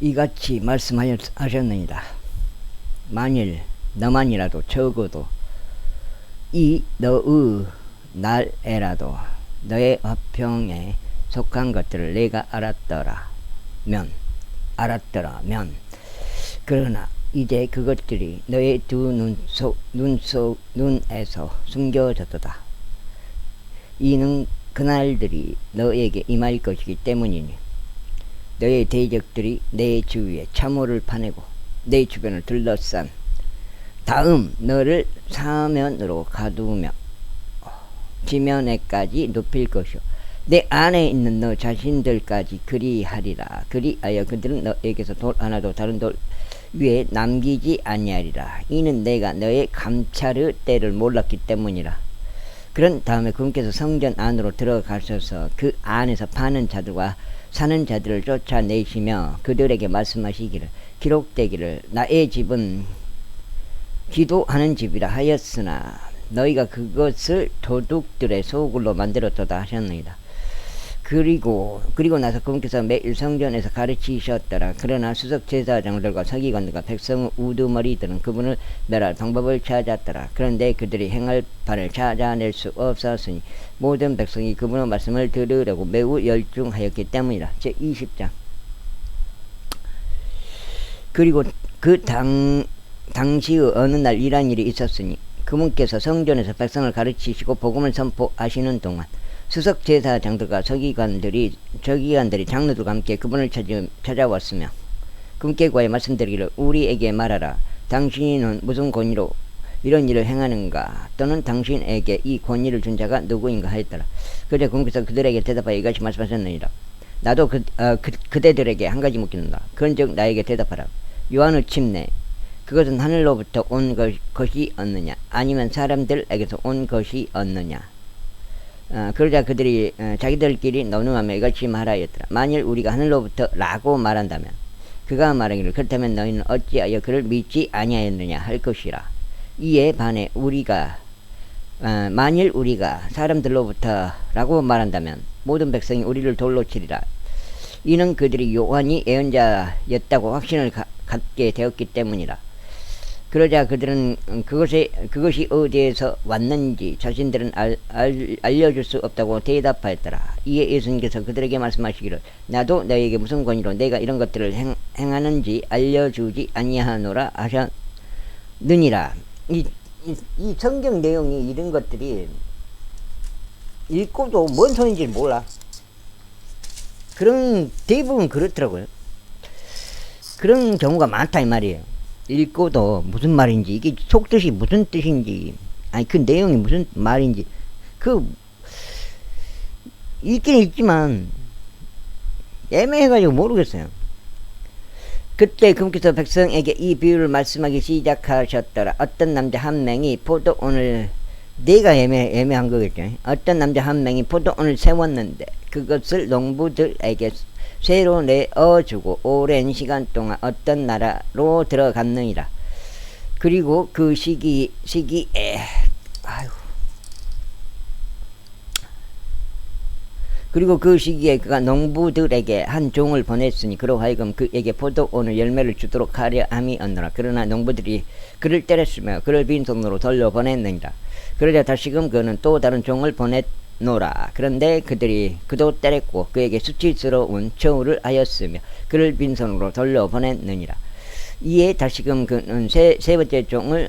이같이 말씀하셨느니라. 만일 너만이라도 적어도 이 너의 날에라도 너의 화평에 속한 것들을 내가 알았더라면 그러나 이제 그것들이 너의 두 눈에서 숨겨졌도다. 이는 그날들이 너에게 임할 것이기 때문이니 너의 대적들이 내 주위에 참호를 파내고 내 주변을 둘러싼 다음 너를 사면으로 가두며 지면에까지 눕힐 것이요 내 안에 있는 너 자신들까지 그리하리라. 그리하여 그들은 너에게서 돌 하나도 다른 돌 위에 남기지 아니하리라. 이는 내가 너의 감찰의 때를 몰랐기 때문이라. 그런 다음에 그분께서 성전 안으로 들어가셔서 그 안에서 파는 자들과 사는 자들을 쫓아내시며 그들에게 말씀하시기를 기록되기를 나의 집은 기도하는 집이라 하였으나 너희가 그것을 도둑들의 소굴로 만들었도다 하셨느니라. 그리고 나서 그분께서 매일 성전에서 가르치셨더라. 그러나 수석 제사장들과 서기관들과 백성의 우두머리들은 그분을 멸할 방법을 찾았더라. 그런데 그들이 행할 바를 찾아낼 수 없었으니 모든 백성이 그분의 말씀을 들으려고 매우 열중하였기 때문이라. 제20장. 그리고 그 당시의 어느 날 이러한 일이 있었으니 그분께서 성전에서 백성을 가르치시고 복음을 선포하시는 동안 수석 제사장들과 서기관들이 장로들과 함께 그분을 찾아왔으며 그분께 구하여 말씀드리기를 우리에게 말하라. 당신은 무슨 권위로 이런 일을 행하는가? 또는 당신에게 이 권위를 준 자가 누구인가 하였더라. 그때 그분께서 그들에게 대답하여 이같이 말씀하셨느니라. 나도 그대들에게 한 가지 묻겠노라. 그런즉 나에게 대답하라. 요한의 침례 그것은 하늘로부터 온 것이 었느냐 아니면 사람들에게서 온 것이 었느냐. 그러자 그들이 자기들끼리 논의하며 이같이 말하였더라. 만일 우리가 하늘로부터 라고 말한다면 그가 말하기를 그렇다면 너희는 어찌하여 그를 믿지 아니하였느냐 할 것이라. 이에 반해 만일 우리가 사람들로부터 라고 말한다면 모든 백성이 우리를 돌로 치리라. 이는 그들이 요한이 예언자였다고 확신을 갖게 되었기 때문이라. 그러자 그들은 그것이 어디에서 왔는지 자신들은 알려줄 수 없다고 대답하였더라. 이에 예수님께서 그들에게 말씀하시기를 나도 너에게 무슨 권위로 내가 이런 것들을 행하는지 알려주지 아니하노라 하셨느니라. 이 성경 내용이 이런 것들이 읽고도 뭔 소리인지 몰라. 대부분 그렇더라고요. 그런 경우가 많다 이 말이에요. 읽고도 무슨 말인지 이게 속뜻이 무슨 뜻인지 그 내용이 무슨 말인지 읽긴 읽지만 애매해가지고 모르겠어요. 그때 그분께서 백성에게 이 비유를 말씀하기 시작하셨더라. 어떤 남자 한 명이 포도원을 내가 애매한 거겠죠. 어떤 남자 한 명이 포도원을 세웠는데 그것을 농부들에게 새로 내어주고 오랜 시간 동안 어떤 나라로 들어갔느니라. 그리고 그 시기에 그가 농부들에게 한 종을 보냈으니 그로 하여금 그에게 포도원의 열매를 주도록 하려 함이었노라. 그러나 농부들이 그를 때렸으며 그를 빈손으로 돌려보냈느니라. 그러자 다시금 그는 또 다른 종을 보냈노라. 그런데 그도 때렸고 그에게 수치스러운 처우를 하였으며 그를 빈손으로 돌려보냈느니라. 이에 다시금 그는 세 번째 종을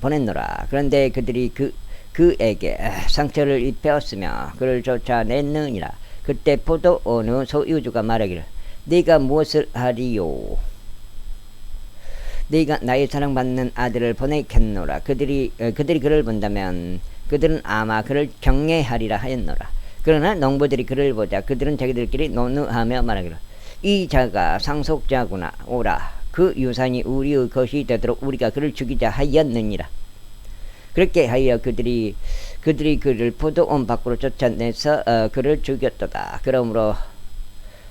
보냈노라. 그런데 그들이 그에게 상처를 입혔으며 그를 쫓아냈느니라. 그때 포도원의 소유주가 말하기를 네가 무엇을 하리요? 네가 나의 사랑받는 아들을 보내겠노라. 그들이 그를 본다면 그들은 아마 그를 경외하리라 하였노라. 그러나 농부들이 그를 보자 그들은 자기들끼리 논의하며 말하기를 이 자가 상속자구나. 오라 그 유산이 우리의 것이 되도록 우리가 그를 죽이자 하였느니라. 그렇게 하여 그들이 그를 포도원 밖으로 쫓아내서 그를 죽였도다. 그러므로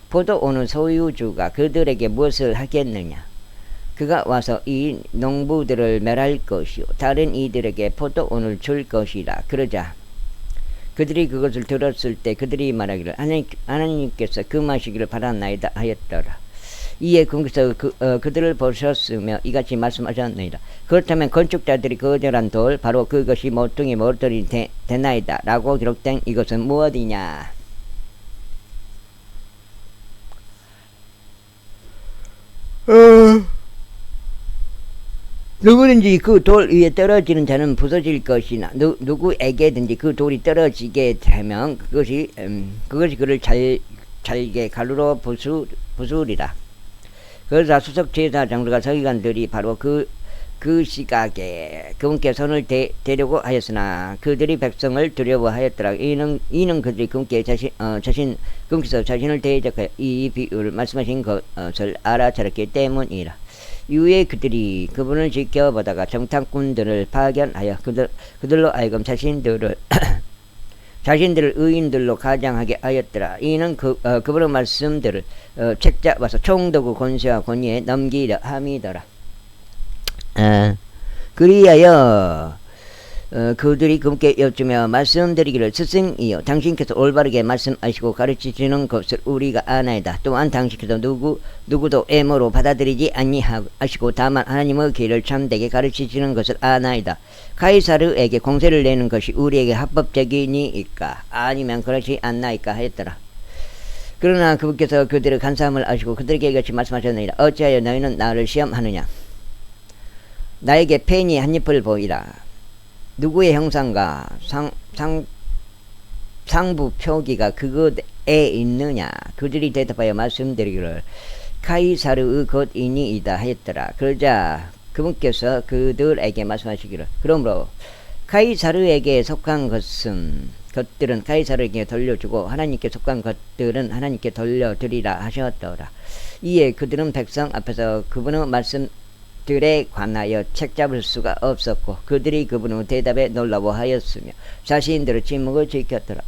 포도원의 소유주가 그들에게 무엇을 하겠느냐? 그가 와서 이 농부들을 멸할 것이요 다른 이들에게 포도원을 줄 것이라. 그러자 그들이 그것을 들었을 때 그들이 말하기를 하나님께서 그 마시기를 바라나이다 하였더라. 이에 그분께서 그들을 보셨으며 이같이 말씀하셨느니라. 그렇다면 건축자들이 거절한 돌 바로 그것이 모퉁이 몰돌이 되나이다 라고 기록된 이것은 무엇이냐. 누구든지 그 돌 위에 떨어지는 자는 부서질 것이나 누구에게든지 그 돌이 떨어지게 되면 그것이 그를 잘게 가루로 부수리라. 그러자 수석 제사 장로가 서기관들이 바로 그 시각에 그분께 손을 대려고 하였으나 그들이 백성을 두려워하였더라. 이는 그들이 그분께 그분께서 자신을 대적하여 이 비유를 말씀하신 것을 알아차렸기 때문이라. 이후에 그들이 그분을 지켜보다가 정탐꾼들을 파견하여 그들로 하여금 자신들을 의인들로 가장하게 하였더라. 이는 그분의 말씀들을 책잡아서 총독의 권세와 권위에 넘기려 함이더라. 그리하여 그들이 그분께 여쭈며 말씀드리기를 스승이여 당신께서 올바르게 말씀하시고 가르치시는 것을 우리가 아나이다. 또한 당신께서 누구도 애모로 받아들이지 아니하시고 다만 하나님의 길을 참되게 가르치시는 것을 아나이다. 카이사르에게 공세를 내는 것이 우리에게 합법적이니까 아니면 그렇지 않나이까 하였더라. 그러나 그분께서 그들의 간사함을 아시고 그들에게 이같이 말씀하셨느니라. 어찌하여 너희는 나를 시험하느냐. 나에게 펜이 한 잎을 보이라. 누구의 형상과 상부 표기가 그것에 있느냐. 그들이 대답하여 말씀드리기를 카이사르의 것이니이다 하였더라. 그러자 그분께서 그들에게 말씀하시기를 그러므로 카이사르에게 속한 것들은 카이사르에게 돌려주고 하나님께 속한 것들은 하나님께 돌려드리라 하셨더라. 이에 그들은 백성 앞에서 그분의 말씀들에 관하여 책잡을 수가 없었고 그들이 그분의 대답에 놀라워하였으며 자신들의 침묵을 지켰더라.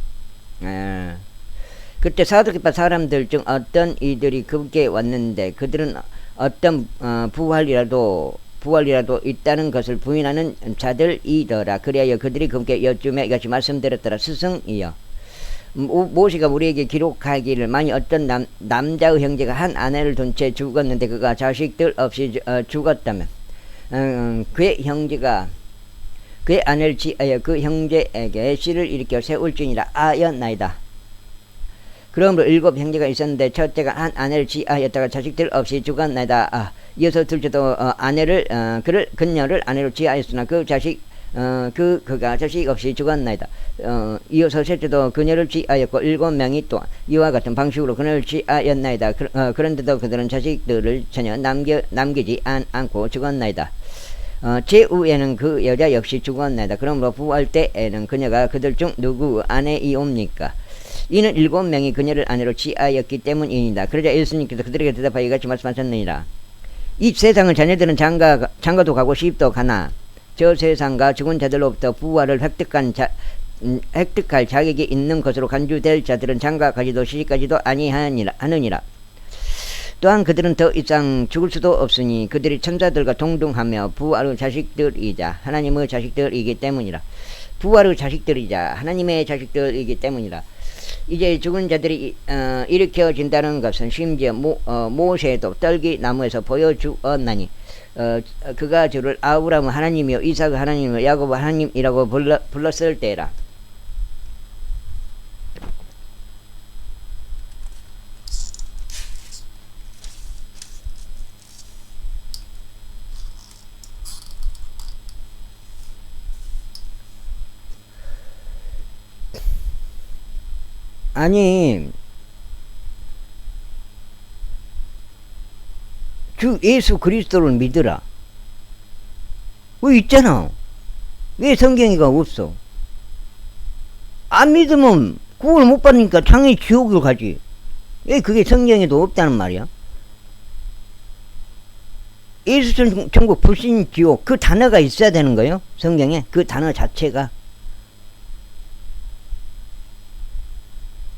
그때 사두개파 사람들 중 어떤 이들이 그분께 왔는데 그들은 어떤 부활이라도 있다는 것을 부인하는 자들이더라. 그리하여 그들이 그분께 여쭈며 이같이 말씀드렸더라. 스승이여 모세가 우리에게 기록하기를 만일 어떤 남자의 형제가 한 아내를 둔 채 죽었는데 그가 자식들 없이 죽었다면 그의 형제가 그의 아내를 취하여 그 형제에게 씨를 일으켜 세울지니라 하였나이다. 그러므로 7 형제가 있었는데 첫째가 한 아내를 취하였다가 자식들 없이 죽었나이다. 이어서 둘째도 그녀를 아내로 취하였으나 그가 자식 없이 죽었나이다. 이어서 셋째도 그녀를 취하였고 7명이 또한 이와 같은 방식으로 그녀를 취하였나이다. 그런데도 그들은 자식들을 전혀 남기지 않고 죽었나이다. 제후에는 그 여자 역시 죽었나이다. 그러므로 부활 때에는 그녀가 그들 중 누구 아내이옵니까? 이는 7명이 그녀를 아내로 취하였기 때문이니다. 그러자 예수님께서 그들에게 대답하여 이같이 말씀하셨느니라. 이 세상을 자녀들은 장가도 가고 시집도 가나 저 세상과 죽은 자들로부터 부활을 획득할 자격이 있는 것으로 간주될 자들은 장가 가지도 시집가지도 아니하느니라. 또한 그들은 더 이상 죽을 수도 없으니 그들이 천사들과 동등하며 부활의 자식들이자 하나님의 자식들이기 때문이라. 부활의 자식들이자 하나님의 자식들이기 때문이라. 이제 죽은 자들이 일으켜진다는 것은 심지어 모세도 떨기나무에서 보여주었나니 그가 주를 아브라함 하나님이요 이삭 하나님이요 야곱 하나님이라고 불렀을 때라. 아니 주 예수 그리스도를 믿으라. 왜 있잖아. 왜 성경이가 없어? 안 믿으면 구원을 못 받으니까 당연히 지옥으로 가지. 왜 그게 성경에도 없다는 말이야? 예수 천국 불신 지옥 그 단어가 있어야 되는 거예요. 성경에 그 단어 자체가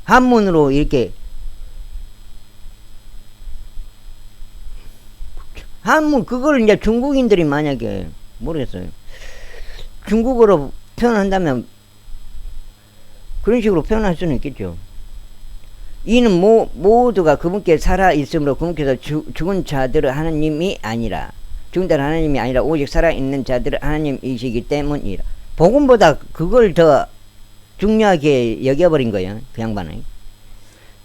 한문으로 이렇게 한문 그걸 이제 중국인들이 만약에 모르겠어요. 중국어로 표현한다면 그런 식으로 표현할 수는 있겠죠. 이는 모두가 그분께 살아있으므로 그분께서 죽은 자들을 하나님이 아니라 죽은 자들 하나님이 아니라 오직 살아있는 자들을 하나님이시기 때문이라. 복음보다 그걸 더 중요하게 여겨버린 거예요. 그 양반은.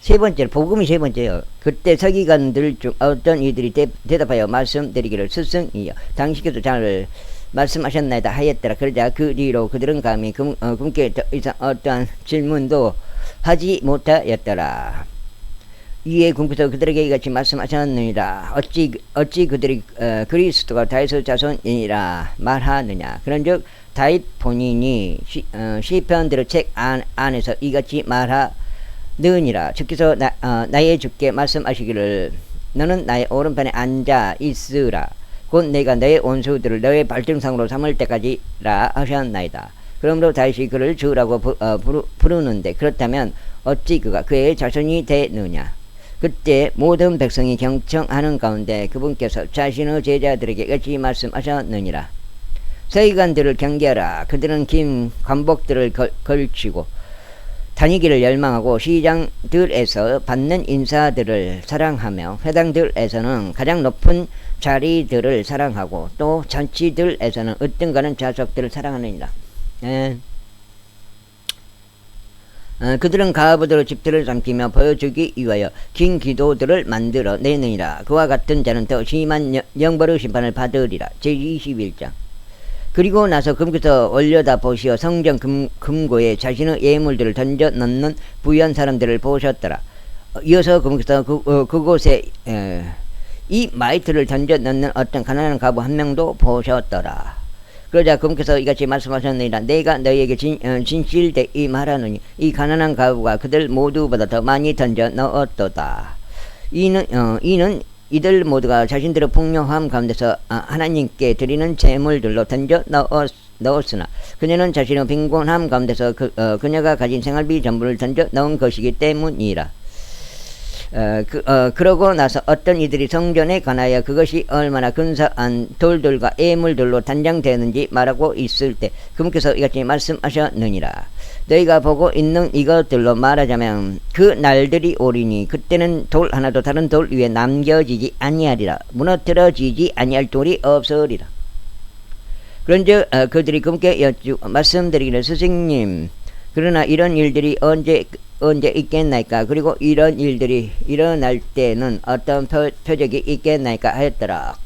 세 번째, 복음이 세 번째요. 그때 서기관들 중 어떤 이들이 대답하여 말씀드리기를 스승이여 당신께서 잘 말씀하셨나이다 하였더라. 그러자 그 뒤로 그들은 감히 그분께 더 이상 어떠한 질문도 하지 못하였더라. 이에 그분께서 그들에게 이같이 말씀하셨느니라. 어찌 그들이 그리스도가 다윗의 자손이라 말하느냐. 그런즉 다윗 본인이 시편들의 책 안에서 이같이 말하느니라. 주께서 나의 주께 말씀하시기를 너는 나의 오른편에 앉아 있으라. 곧 내가 너의 원수들을 너의 발등상으로 삼을 때까지라 하셨나이다. 그러므로 다윗이 그를 주라고 부르는데 그렇다면 어찌 그가 그의 자손이 되느냐. 그때 모든 백성이 경청하는 가운데 그분께서 자신의 제자들에게 이같이 말씀하셨느니라. 서기관들을 경계하라. 그들은 긴 관복들을 걸치고 다니기를 열망하고 시장들에서 받는 인사들을 사랑하며 회당들에서는 가장 높은 자리들을 사랑하고 또 잔치들에서는 으뜸가는 좌석들을 사랑하느니라. 그들은 가부들의 집들을 삼키며 보여주기 위하여 긴 기도들을 만들어 내느니라. 그와 같은 자는 더 심한 영벌의 심판을 받으리라. 제21장. 그리고 나서 그분께서 올려다 보시어 성전 금고에 자신의 예물들을 던져 넣는 부유한 사람들을 보셨더라. 이어서 그분께서 그곳에 이 마이트를 던져 넣는 어떤 가난한 가부 한 명도 보셨더라. 그러자 그분께서 이같이 말씀하셨느니라. 내가 너희에게 진실되이 말하노니 이 가난한 가부가 그들 모두보다 더 많이 던져 넣었도다. 이는 이들 모두가 자신들의 풍요함 가운데서 하나님께 드리는 제물들로 던져 넣었으나 그녀는 자신의 빈곤함 가운데서 그녀가 가진 생활비 전부를 던져 넣은 것이기 때문이라. 그러고 나서 어떤 이들이 성전에 관하여 그것이 얼마나 근사한 돌들과 예물들로 단장되는지 말하고 있을 때 그분께서 이같이 말씀하셨느니라. 너희가 보고 있는 이것들로 말하자면 그 날들이 오리니 그때는 돌 하나도 다른 돌 위에 남겨지지 아니하리라. 무너뜨려지지 아니할 돌이 없으리라. 그런즉 그들이 그분께 말씀드리기를 스승님, 그러나 이런 일들이 언제 있겠나이까? 그리고 이런 일들이 일어날 때는 어떤 표적이 있겠나이까? 하였더라.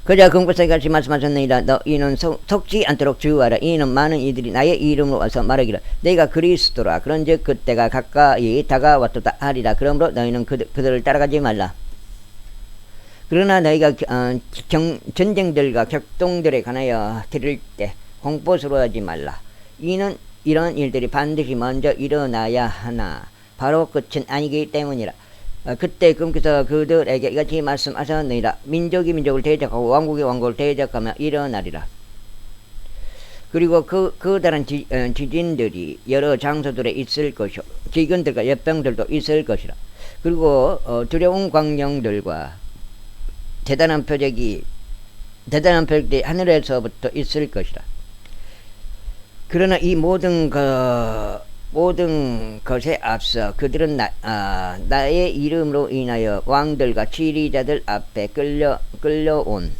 그자 그분께서 같이 말씀하셨느니라. 너희는 속지 않도록 주의하라. 이는 많은 이들이 나의 이름으로 와서 말하기를 내가 그리스도라. 그런즉 그때가 가까이 다가왔도다 하리라. 그러므로 너희는 그들을 따라가지 말라. 그러나 너희가 전쟁들과 격동들에 관하여 들을 때 공포스러워하지 말라. 이는 이런 일들이 반드시 먼저 일어나야 하나 바로 끝은 아니기 때문이라. 그때 그분께서 그들에게 이같이 말씀하셨느니라. 민족이 민족을 대적하고 왕국이 왕국을 대적하며 일어나리라. 그리고 그 다른 지진들이 여러 장소들에 있을 것이요 지근들과 역병들도 있을 것이라. 그리고 두려운 광령들과 대단한 표적이 하늘에서부터 있을 것이라. 그러나 이 모든 것에 앞서 그들은 나의 이름으로 인하여 왕들과 지리자들 앞에 끌려온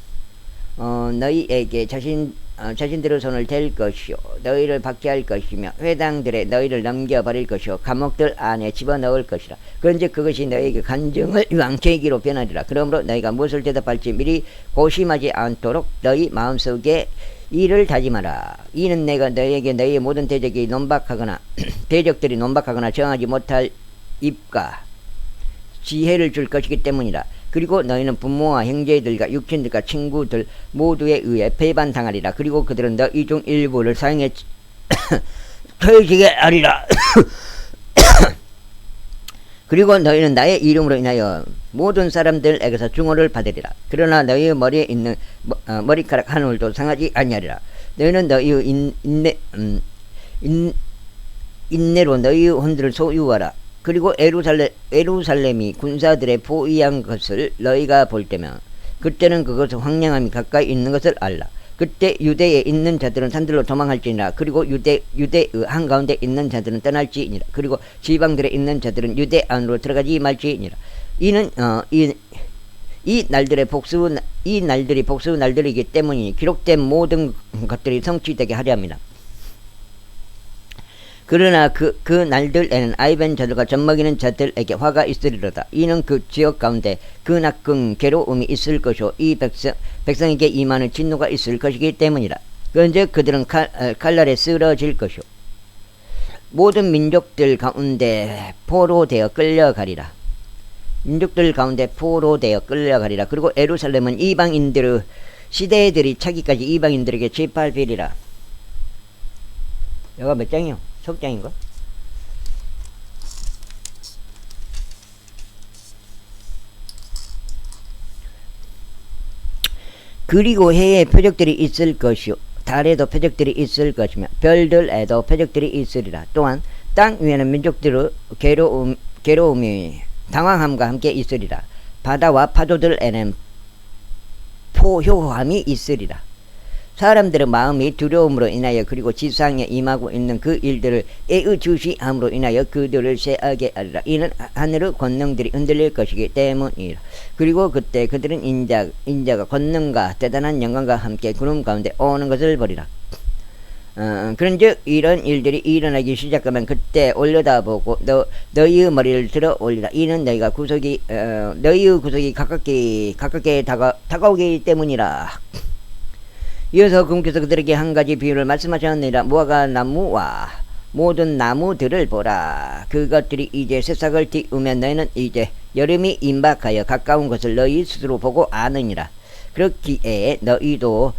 너희에게 자신들의 손을 댈 것이요 너희를 박해할 것이며 회당들에 너희를 넘겨버릴 것이요 감옥들 안에 집어넣을 것이라. 그런즉 그것이 너희에게 간증을 위한 계기로 변하리라. 그러므로 너희가 무엇을 대답할지 미리 고심하지 않도록 너희 마음속에 이를 다짐하라. 이는 내가 너희에게 너희의 모든 대적들이 논박하거나 정하지 못할 입과 지혜를 줄 것이기 때문이라. 그리고 너희는 부모와 형제들과 육친들과 친구들 모두에 의해 배반당하리라. 그리고 그들은 너희 중 일부를 사형에 처해지게 하리라. 그리고 너희는 나의 이름으로 인하여 모든 사람들에게서 중호를 받으리라. 그러나 너희의 머리에 있는 머리카락 한 올도 상하지 아니하리라. 너희는 너희의 인내로 너희의 혼들을 소유하라. 그리고 에루살렘이 군사들의 포위한 것을 너희가 볼 때면 그때는 그것은 황량함이 가까이 있는 것을 알라. 그때 유대에 있는 자들은 산들로 도망할지니라. 그리고 유대의 한가운데 있는 자들은 떠날지니라. 그리고 지방들에 있는 자들은 유대 안으로 들어가지 말지니라. 이는 이 날들이 복수 날들이기 때문이니 기록된 모든 것들이 성취되게 하려 합니다. 그러나 그 날들에는 아이벤 자들과 젖먹이는 자들에게 화가 있으리로다. 이는 그 지역 가운데 그나큰 괴로움이 있을 것이요 이 백성에게 임하는 진노가 있을 것이기 때문이라. 그런즉 그들은 칼날에 쓰러질 것이요 모든 민족들 가운데 포로되어 끌려가리라. 민족들 가운데 포로되어 끌려가리라. 그리고 예루살렘은 이방인들의 시대들이 차기까지 이방인들에게 짓밟히리라. 여가 몇 장이요? 석장인가? 그리고 해에 표적들이 있을 것이요 달에도 표적들이 있을 것이며 별들에도 표적들이 있으리라. 또한 땅 위에는 민족들의 괴로움이 당황함과 함께 있으리라. 바다와 파도들에는 포효함이 있으리라. 사람들의 마음이 두려움으로 인하여 그리고 지상에 임하고 있는 그 일들을 애의주시함으로 인하여 그들을 쇠하게 하리라. 이는 하늘의 권능들이 흔들릴 것이기 때문이라. 그리고 그때 그들은 인자가 권능과 대단한 영광과 함께 구름 가운데 오는 것을 보리라. 그런즉 이런 일들이 일어나기 시작하면 그때 올려다보고 너희의 머리를 들어 올리라. 이는 너희의 구속이 가깝게 다가오기 때문이라. 이어서 그분께서 그들에게 한 가지 비유를 말씀하셨느니라. 무화과 나무와 모든 나무들을 보라. 그것들이 이제 새싹을 틔우면 너희는 이제 여름이 임박하여 가까운 것을 너희 스스로 보고 아느니라. 그렇기에 너희도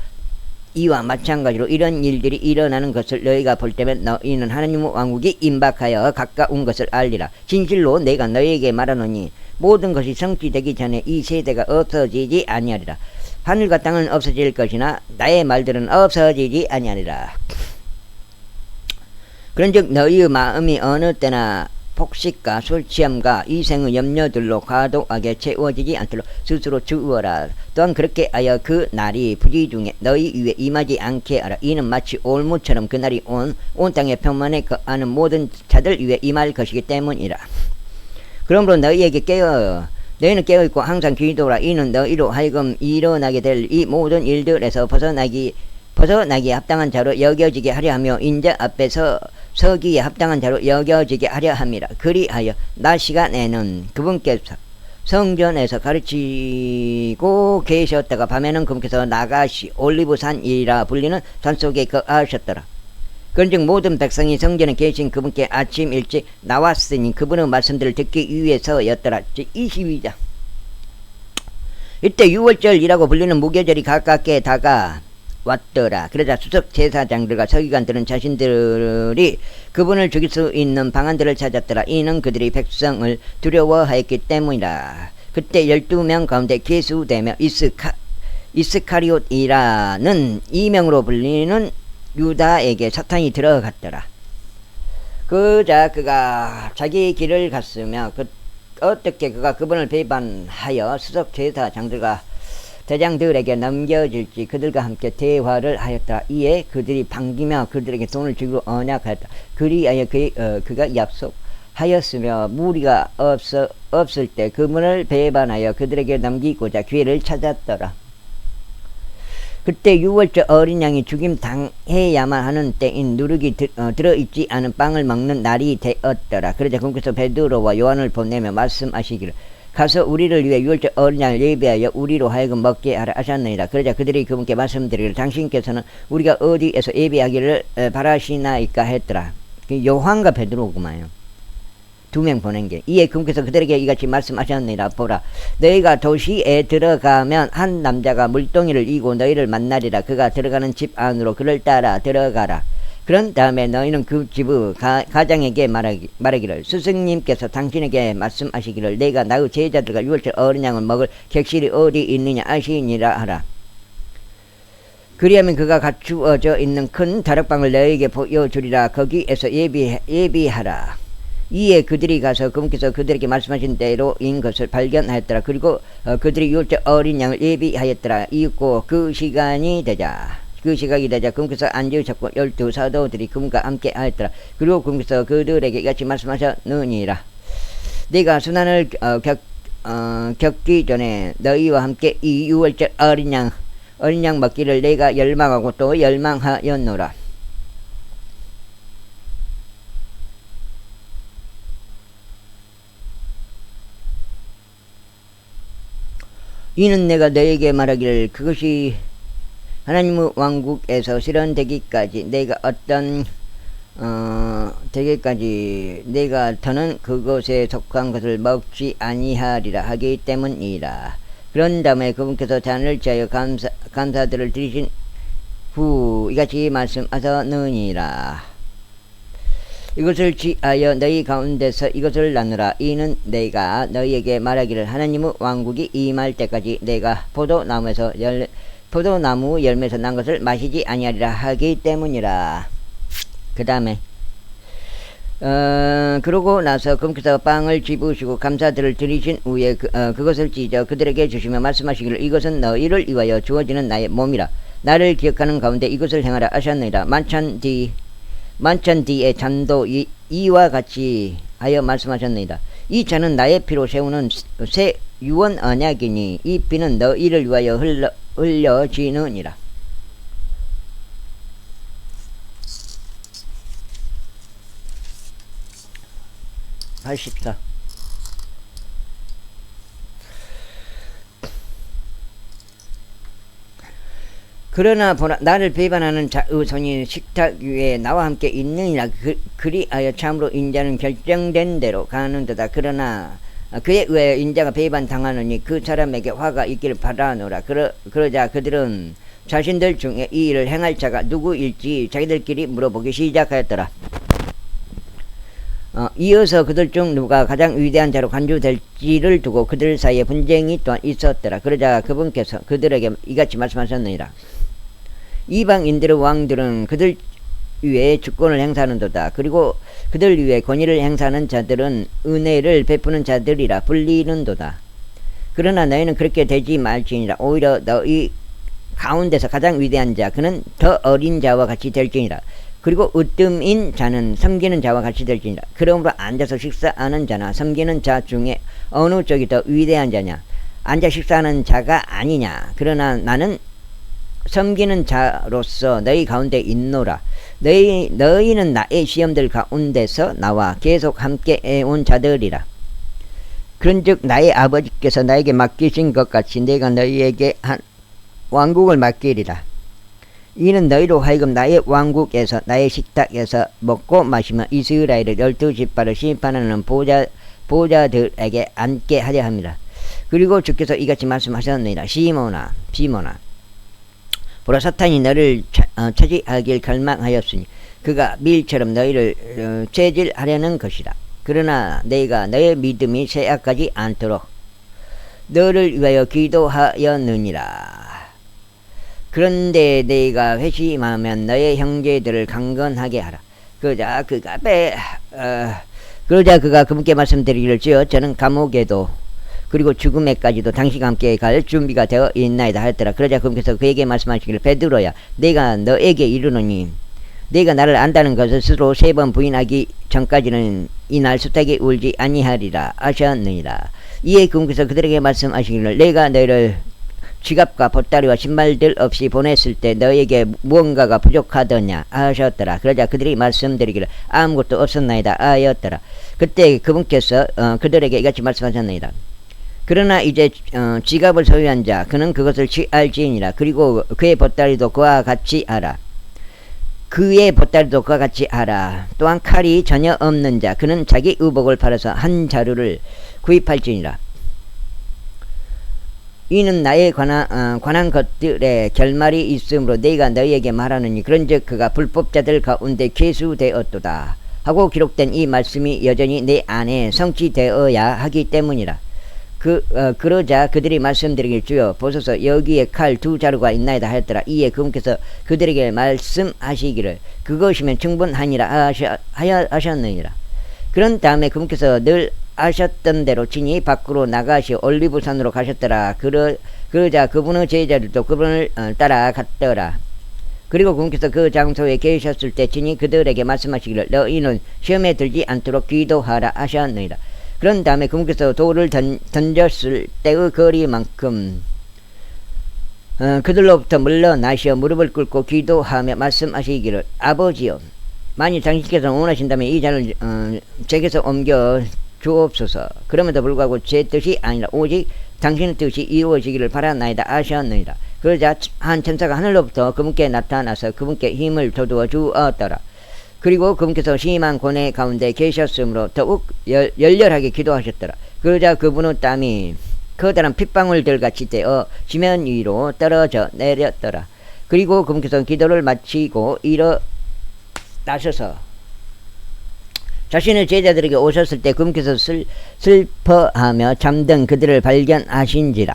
이와 마찬가지로 이런 일들이 일어나는 것을 너희가 볼 때면 너희는 하나님의 왕국이 임박하여 가까운 것을 알리라. 진실로 내가 너희에게 말하노니 모든 것이 성취되기 전에 이 세대가 없어지지 아니하리라. 하늘과 땅은 없어질 것이나 나의 말들은 없어지지 아니하리라. 그런즉 너희의 마음이 어느 때나 폭식과 술 취함과 이생의 염려들로 과도하게 채워지지 않도록 스스로 주어라. 또한 그렇게 하여 그 날이 부지중에 너희 위에 임하지 않게 하라. 이는 마치 올무처럼 그 날이 온 땅의 평만에 거하는 모든 자들 위에 임할 것이기 때문이라. 그러므로 너희에게 너희는 깨어있고 항상 기도하라. 이는 너희로 하여금 일어나게 될 이 모든 일들에서 벗어나기 합당한 자로 여겨지게 하려 하며 인자 앞에서 서기에 합당한 자로 여겨지게 하려 함이라. 그리하여 낮 시간에는 그분께서 성전에서 가르치고 계셨다가 밤에는 그분께서 나가시 올리브산이라 불리는 산속에 거하셨더라. 그런즉 모든 백성이 성전에 계신 그분께 아침 일찍 나왔으니 그분의 말씀들을 듣기 위해서였더라. 22장. 이때 6월절이라고 불리는 무교절이 가깝게 다가왔더라. 그러자 수석 제사장들과 서기관들은 자신들이 그분을 죽일 수 있는 방안들을 찾았더라. 이는 그들이 백성을 두려워하였기 때문이라. 그때 12명 가운데 계수되며 이스카리옷이라는 이명으로 불리는 유다에게 사탄이 들어갔더라. 그가 자기 길을 갔으며 어떻게 그가 그분을 배반하여 수석 제사장들과 대장들에게 넘겨질지 그들과 함께 대화를 하였더라. 이에 그들이 반기며 그들에게 돈을 주기로 언약하였다. 그리하여 그가 약속하였으며 무리가 없을 때 그분을 배반하여 그들에게 넘기고자 기회를 찾았더라. 그때 6월절 어린 양이 죽임 당해야만 하는 때인 누룩이 들어있지 않은 빵을 먹는 날이 되었더라. 그러자 그분께서 베드로와 요한을 보내며 말씀하시기를 가서 우리를 위해 6월절 어린 양을 예비하여 우리로 하여금 먹게 하라 하셨느니라. 그러자 그들이 그분께 말씀드리기를 당신께서는 우리가 어디에서 예비하기를 바라시나이까 했더라. 요한과 베드로구만요. 2명 보낸 게. 이에 그분께서 그들에게 이같이 말씀하셨느니라. 보라, 너희가 도시에 들어가면 한 남자가 물동이를 이고 너희를 만나리라. 그가 들어가는 집 안으로 그를 따라 들어가라. 그런 다음에 너희는 그 집의 가장에게 말하기를 스승님께서 당신에게 말씀하시기를 내가 나의 제자들과 6월절 어린 양을 먹을 객실이 어디 있느냐 아시니라 하라. 그리하면 그가 갖추어져 있는 큰 다락방을 너희에게 보여주리라. 거기에서 예비하라. 이에 그들이 가서 그분께서 그들에게 말씀하신 대로인 것을 발견하였더라. 그리고 그들이 6월절 어린 양을 예비하였더라. 이윽고 그 시간이 되자 그 시각이 되자 그분께서 앉으셨고 12 사도들이 그분과 함께 하였더라. 그리고 그분께서 그들에게 이같이 말씀하셨느니라. 네가 순환을 겪기 전에 너희와 함께 이 유월절 어린 양 먹기를 내가 열망하고 또 열망하였노라. 이는 내가 너에게 말하기를 그것이 하나님의 왕국에서 실현되기까지 내가 되기까지 내가 더는 그것에 속한 것을 먹지 아니하리라 하기 때문이라. 그런 다음에 그분께서 잔을 취하여 감사들을 드리신 후 이같이 말씀하셨느니라. 이것을 취하여 너희 가운데서 이것을 나누라. 이는 내가 너희에게 말하기를 하나님의 왕국이 임할 때까지 내가 포도나무 열매에서 난 것을 마시지 아니하리라 하기 때문이라. 그 다음에 그러고 나서 그분께서 빵을 집으시고 감사들을 드리신 후에 그것을 찢어 그들에게 주시며 말씀하시기를 이것은 너희를 위하여 주어지는 나의 몸이라. 나를 기억하는 가운데 이것을 행하라 하셨느니라. 만찬 뒤에 잔도 이와 같이 하여 말씀하셨느니라. 이 잔은 나의 피로 세우는 새 유언 언약이니 이 피는 너희를 위하여 흘려지느니라. 84. 그러나 보라 나를 배반하는 자의 손이 식탁 위에 나와 함께 있느니라. 그리하여 참으로 인자는 결정된 대로 가는도다. 그러나 그에 의하여 인자가 배반당하느니 그 사람에게 화가 있기를 바라노라. 그러자 그들은 자신들 중에 이 일을 행할 자가 누구일지 자기들끼리 물어보기 시작하였더라. 이어서 그들 중 누가 가장 위대한 자로 간주될지를 두고 그들 사이에 분쟁이 또한 있었더라. 그러자 그분께서 그들에게 이같이 말씀하셨느니라. 이방인들의 왕들은 그들 위에 주권을 행사하는도다. 그리고 그들 위에 권위를 행사하는 자들은 은혜를 베푸는 자들이라 불리는도다. 그러나 너희는 그렇게 되지 말지니라. 오히려 너희 가운데서 가장 위대한 자 그는 더 어린 자와 같이 될지니라. 그리고 으뜸인 자는 섬기는 자와 같이 될지니라. 그러므로 앉아서 식사하는 자나 섬기는 자 중에 어느 쪽이 더 위대한 자냐? 앉아 식사하는 자가 아니냐? 그러나 나는 섬기는 자로서 너희 가운데 있노라. 너희는 나의 시험들 가운데서 나와 계속 함께 해온 자들이라. 그런즉 나의 아버지께서 나에게 맡기신 것 같이 내가 너희에게 한 왕국을 맡기리라. 이는 너희로 하여금 나의 왕국에서 나의 식탁에서 먹고 마시며 이스라엘의 12지파를 심판하는 보좌들에게 앉게 하려 합니다. 그리고 주께서 이같이 말씀하셨느니라. 시몬아 보라 사탄이 너를 차지하길 갈망하였으니 그가 밀처럼 너희를 채질하려는 것이라. 그러나 내가 너의 믿음이 쇠약하지 않도록 너를 위하여 기도하였느니라. 그런데 네가 회심하면 너의 형제들을 강건하게 하라. 그러자 그가 그분께 말씀드리기를 주여 저는 감옥에도 그리고 죽음에까지도 당신과 함께 갈 준비가 되어 있나이다 하였더라. 그러자 그분께서 그에게 말씀하시기를 베드로야 내가 너에게 이르노니 네가 나를 안다는 것을 스스로 3번 부인하기 전까지는 이날 수탉이 울지 아니하리라 하셨느니라. 이에 그분께서 그들에게 말씀하시기를 내가 너희를 지갑과 보따리와 신발들 없이 보냈을 때 너에게 무언가가 부족하더냐 하셨더라. 그러자 그들이 말씀드리기를 아무것도 없었나이다 하였더라. 그때 그분께서 그들에게 이같이 말씀하셨나이다. 그러나 이제 지갑을 소유한 자 그는 그것을 취할지니라. 그리고 그의 보따리도 그와 같이 하라. 또한 칼이 전혀 없는 자 그는 자기 의복을 팔아서 한 자루를 구입할지니라. 이는 나에 관한 것들의 결말이 있으므로 내가 너희에게 말하느니 그런즉 그가 불법자들 가운데 계수되었도다 하고 기록된 이 말씀이 여전히 내 안에 성취되어야 하기 때문이라. 그러자 그들이 말씀드리길 주여 보소서 여기에 칼 2자루가 있나이다 하였더라. 이에 그분께서 그들에게 말씀하시기를 그것이면 충분하니라 하셨느니라. 그런 다음에 그분께서 늘 하셨던 대로 친히 밖으로 나가시 올리브산으로 가셨더라. 그러자 그분의 제자들도 그분을 따라갔더라. 그리고 그분께서 그 장소에 계셨을 때 친히 그들에게 말씀하시기를 너희는 시험에 들지 않도록 기도하라 하셨느니라. 그런 다음에 그분께서 돌을 던졌을 때의 거리만큼 그들로부터 물러나시어 무릎을 꿇고 기도하며 말씀하시기를 아버지여, 만일 당신께서 원하신다면 이 잔을 제게서 옮겨 주옵소서. 그럼에도 불구하고 제 뜻이 아니라 오직 당신의 뜻이 이루어지기를 바라나이다 하셨느니라. 그러자 한 천사가 하늘로부터 그분께 나타나서 그분께 힘을 돋워 주었더라. 그리고 그분께서 심한 고뇌 가운데 계셨으므로 더욱 열렬하게 기도하셨더라. 그러자 그분의 땀이 커다란 핏방울들같이 되어 지면 위로 떨어져 내렸더라. 그리고 그분께서 기도를 마치고 일어나셔서 자신의 제자들에게 오셨을 때 그분께서 슬퍼하며 잠든 그들을 발견하신지라.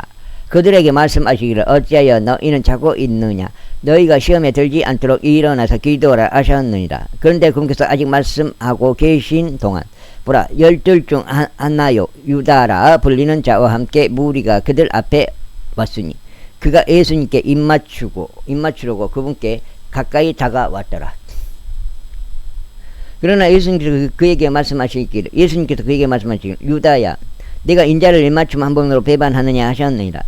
그들에게 말씀하시기를 어찌하여 너희는 자고 있느냐. 너희가 시험에 들지 않도록 일어나서 기도하라 하셨느니라. 그런데 그분께서 아직 말씀하고 계신 동안 보라, 12 중 하나요 유다라 불리는 자와 함께 무리가 그들 앞에 왔으니 그가 예수님께 입맞추려고 그분께 가까이 다가왔더라. 그러나 예수님께서 그에게 말씀하시기를 유다야, 네가 인자를 입맞춤 한 번으로 배반하느냐 하셨느니라.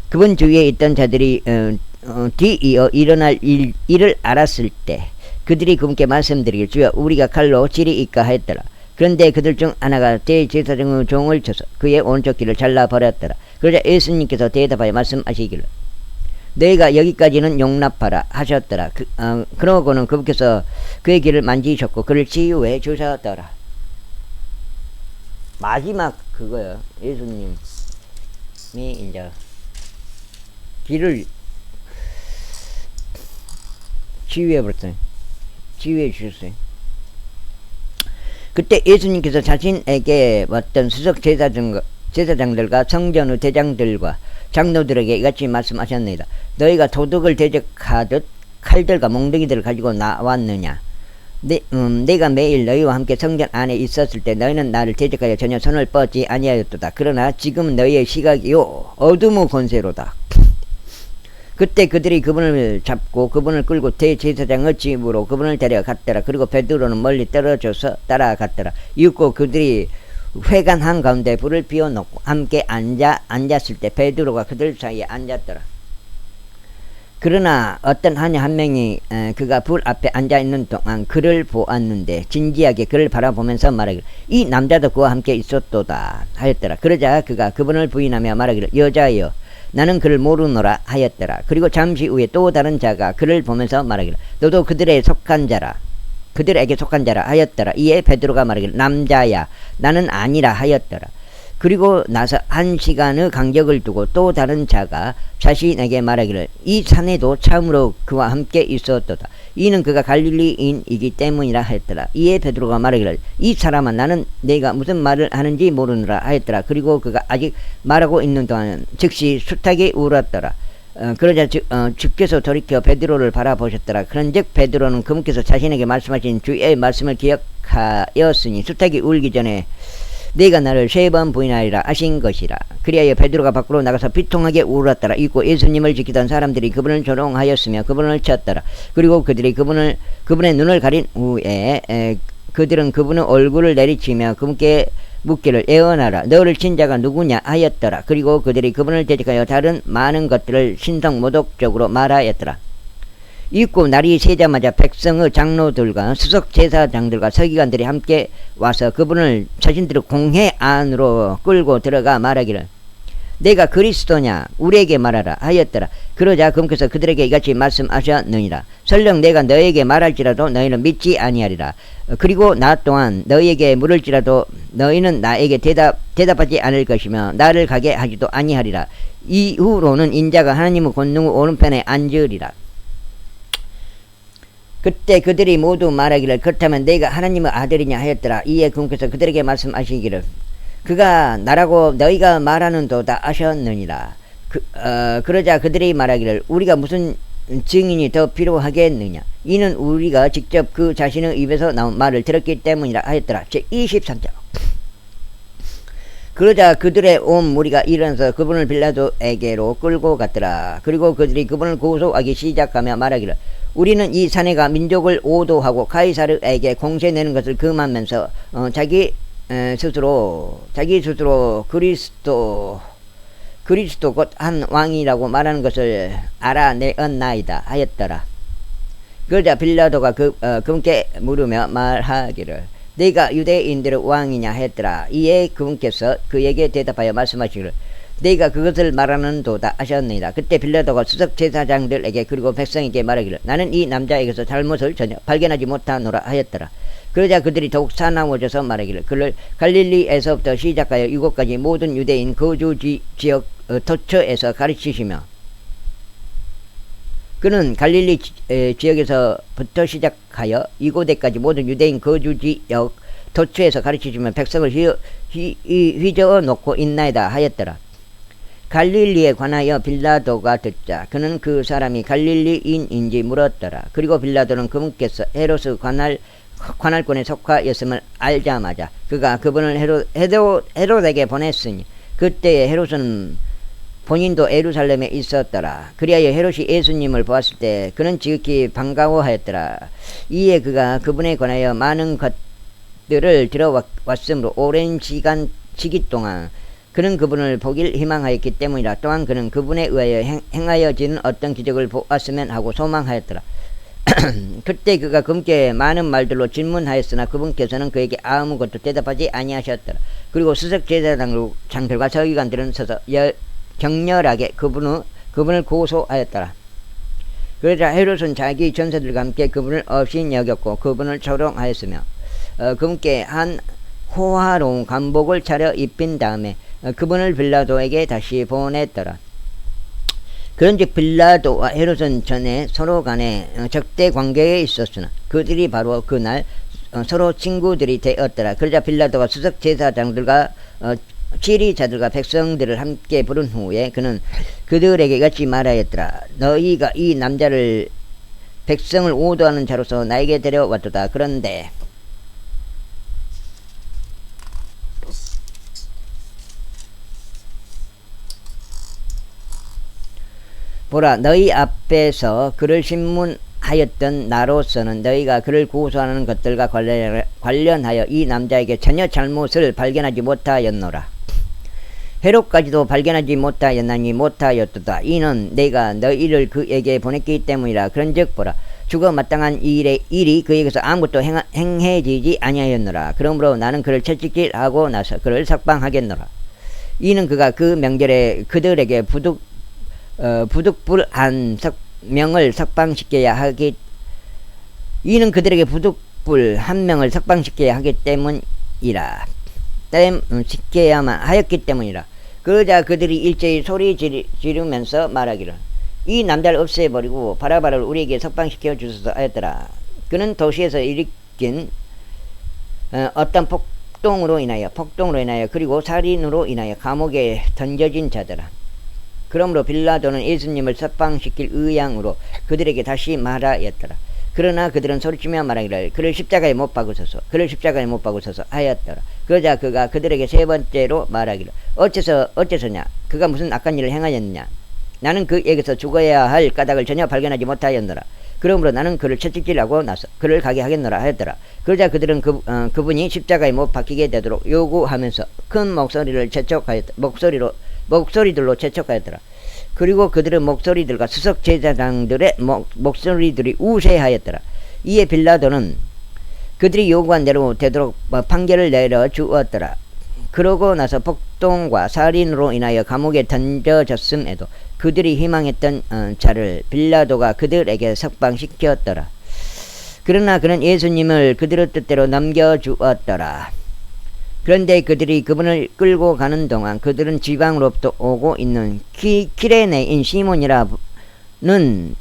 그분 주위에 있던 자들이 뒤이어 일어날 일을 알았을 때 그들이 그분께 말씀드리길 주여 우리가 칼로 치리이까 하였더라. 그런데 그들 중 하나가 대제사장의 종을 쳐서 그의 오른쪽 귀를 잘라버렸더라. 그러자 예수님께서 대답하여 말씀하시기를 너희가 여기까지는 용납하라 하셨더라. 그러고는 그분께서 그의 귀를 만지셨고 그를 치유해 주셨더라. 마지막 그거요. 예수님이 이제 귀를 치유해 주셨어요. 그때 예수님께서 자신에게 왔던 수석 제사장들과 성전의 대장들과 장로들에게 이같이 말씀하셨느니라. 너희가 도둑을 대적하듯 칼들과 몽둥이들을 가지고 나왔느냐. 내가 매일 너희와 함께 성전 안에 있었을 때 너희는 나를 대적하여 전혀 손을 뻗지 아니하였도다. 그러나 지금 너희의 시각이요 어둠의 권세로다. 그때 그들이 그분을 잡고 그분을 끌고 대제사장의 집으로 그분을 데려갔더라. 그리고 베드로는 멀리 떨어져서 따라갔더라. 이윽고 그들이 회관 한가운데 불을 피워놓고 함께 앉았을 때 베드로가 그들 사이에 앉았더라. 그러나 어떤 한 명이 그가 불 앞에 앉아있는 동안 그를 보았는데 진지하게 그를 바라보면서 말하기를 이 남자도 그와 함께 있었도다 하였더라. 그러자 그가 그분을 부인하며 말하기를 여자여 나는 그를 모르노라 하였더라. 그리고 잠시 후에 또 다른 자가 그를 보면서 말하기를 너도 그들에게 속한 자라 하였더라. 이에 베드로가 말하기를 남자야 나는 아니라 하였더라. 그리고 나서 1시간의 간격을 두고 또 다른 자가 자신에게 말하기를 이 산에도 참으로 그와 함께 있었도다. 이는 그가 갈릴리인이기 때문이라 하였더라. 이에 베드로가 말하기를 이 사람아 나는 내가 무슨 말을 하는지 모르느라 하였더라. 그리고 그가 아직 말하고 있는 동안 즉시 숱하게 울었더라. 그러자 주께서 돌이켜 베드로를 바라보셨더라. 그런즉 베드로는 그분께서 자신에게 말씀하신 주의 말씀을 기억하였으니 숱하게 울기 전에 내가 나를 3번 부인하리라 하신 것이라. 그리하여 베드로가 밖으로 나가서 비통하게 울었더라. 이고 예수님을 지키던 사람들이 그분을 조롱하였으며 그분을 쳤더라. 그리고 그들이 그분의 눈을 가린 후에 그들은 그분의 얼굴을 내리치며 그분께 묻기를 예언하라 너를 친 자가 누구냐 하였더라. 그리고 그들이 그분을 대적하여 다른 많은 것들을 신성모독적으로 말하였더라. 이윽고 날이 새자마자 백성의 장로들과 수석 제사장들과 서기관들이 함께 와서 그분을 자신들의 공회 안으로 끌고 들어가 말하기를 내가 그리스도냐 우리에게 말하라 하였더라. 그러자 그분께서 그들에게 이같이 말씀하셨느니라. 설령 내가 너에게 말할지라도 너희는 믿지 아니하리라. 그리고 나 또한 너희에게 물을지라도 너희는 나에게 대답하지 않을 것이며 나를 가게 하지도 아니하리라. 이후로는 인자가 하나님의 권능의 오른편에 앉으리라. 그때 그들이 모두 말하기를 그렇다면 내가 하나님의 아들이냐 하였더라. 이에 그분께서 그들에게 말씀하시기를 그가 나라고 너희가 말하는도다 하셨느니라. 그러자 그들이 말하기를 우리가 무슨 증인이 더 필요하겠느냐. 이는 우리가 직접 그 자신의 입에서 나온 말을 들었기 때문이라 하였더라. 제 23절. 그러자 그들의 온 무리가 일어나서 그분을 빌라도에게로 끌고 갔더라. 그리고 그들이 그분을 고소하기 시작하며 말하기를 우리는 이 사내가 민족을 오도하고 카이사르에게 공세 내는 것을 금하면서 자기 스스로 그리스도 곧 한 왕이라고 말하는 것을 알아내었나이다 하였더라. 그러자 빌라도가 그분께 물으며 말하기를 네가 유대인들의 왕이냐 했더라. 이에 그분께서 그에게 대답하여 말씀하시기를 네가 그것을 말하는도다 하셨느니라. 그때 빌라도가 수석 제사장들에게 그리고 백성에게 말하기를 나는 이 남자에게서 잘못을 전혀 발견하지 못하노라 하였더라. 그러자 그들이 더욱 사나워져서 말하기를 그를 갈릴리에서부터 시작하여 이곳까지 모든 유대인 거주지 지역 도처에서 가르치시며 그는 갈릴리 지역에서부터 시작하여 이곳에까지 모든 유대인 거주지역 도처에서 가르치시며 백성을 휘저어 놓고 있나이다 하였더라. 갈릴리에 관하여 빌라도가 듣자 그는 그 사람이 갈릴리인인지 물었더라. 그리고 빌라도는 그분께서 헤롯의 관할권에 속하였음을 알자마자 그가 그분을 헤롯에게 보냈으니 그때에 헤롯은 본인도 예루살렘에 있었더라. 그리하여 헤롯이 예수님을 보았을 때 그는 지극히 반가워하였더라. 이에 그가 그분에 관하여 많은 것들을 들어왔으므로 오랜 시기 동안 그는 그분을 보길 희망하였기 때문이라. 또한 그는 그분에 의하여 행하여지는 어떤 기적을 보았으면 하고 소망하였더라. 그때 그가 그분께 많은 말들로 질문하였으나 그분께서는 그에게 아무것도 대답하지 아니하셨더라. 그리고 수석 제사장들과 서기관들은 서서 격렬하게 그분을 고소하였더라. 그러자 헤롯은 자기 전사들과 함께 그분을 없인 여겼고 그분을 조롱하였으며 그분께 한 호화로운 관복을 차려 입힌 다음에 그분을 빌라도에게 다시 보냈더라. 그런즉 빌라도와 헤롯은 전에 서로 간에 적대 관계에 있었으나 그들이 바로 그날 서로 친구들이 되었더라. 그러자 빌라도가 수석 제사장들과 지리자들과 백성들을 함께 부른 후에 그는 그들에게 이같이 말하였더라. 너희가 이 남자를 백성을 오도하는 자로서 나에게 데려왔도다. 그런데 보라, 너희 앞에서 그를 신문하였던 나로서는 너희가 그를 고소하는 것들과 관련하여 이 남자에게 전혀 잘못을 발견하지 못하였노라. 헤롯까지도 발견하지 못하였도다. 이는 내가 너희를 그에게 보냈기 때문이라. 그런즉 보라, 죽어 마땅한 일이 그에게서 아무것도 행해지지 아니하였노라. 그러므로 나는 그를 채찍질하고 나서 그를 석방하겠노라. 이는 그가 그 명절에 그들에게 부득불한 명을 석방시켜야 하기 때문이라. 시켜야만 하였기 때문이라. 그러자 그들이 일제히 소리 지르면서 말하기를 이 남자를 없애버리고 바라바를 우리에게 석방시켜 주소서 하였더라. 그는 도시에서 일으킨 어떤 폭동으로 인하여 그리고 살인으로 인하여 감옥에 던져진 자더라. 그러므로 빌라도는 예수님을 석방시킬 의향으로 그들에게 다시 말하였더라. 그러나 그들은 소리치며 말하기를 그를 십자가에 못 박으소서 하였더라. 그러자 그가 그들에게 세 번째로 말하기를 어째서냐? 그가 무슨 악한 일을 행하였느냐? 나는 그에게서 죽어야 할 까닭을 전혀 발견하지 못하였노라. 그러므로 나는 그를 채찍질하고 나서 그를 가게 하겠노라 하였더라. 그러자 그들은 그분이 십자가에 못 박히게 되도록 요구하면서 큰 목소리들로 재촉하였더라. 그리고 그들의 목소리들과 수석 제사장들의 목소리들이 우세하였더라. 이에 빌라도는 그들이 요구한 대로 되도록 판결을 내려 주었더라. 그러고 나서 폭동과 살인으로 인하여 감옥에 던져졌음에도 그들이 희망했던 자를 빌라도가 그들에게 석방시켰더라. 그러나 그는 예수님을 그들의 뜻대로 넘겨주었더라. 그런데 그들이 그분을 끌고 가는 동안 그들은 지방으로부터 오고 있는 키레네인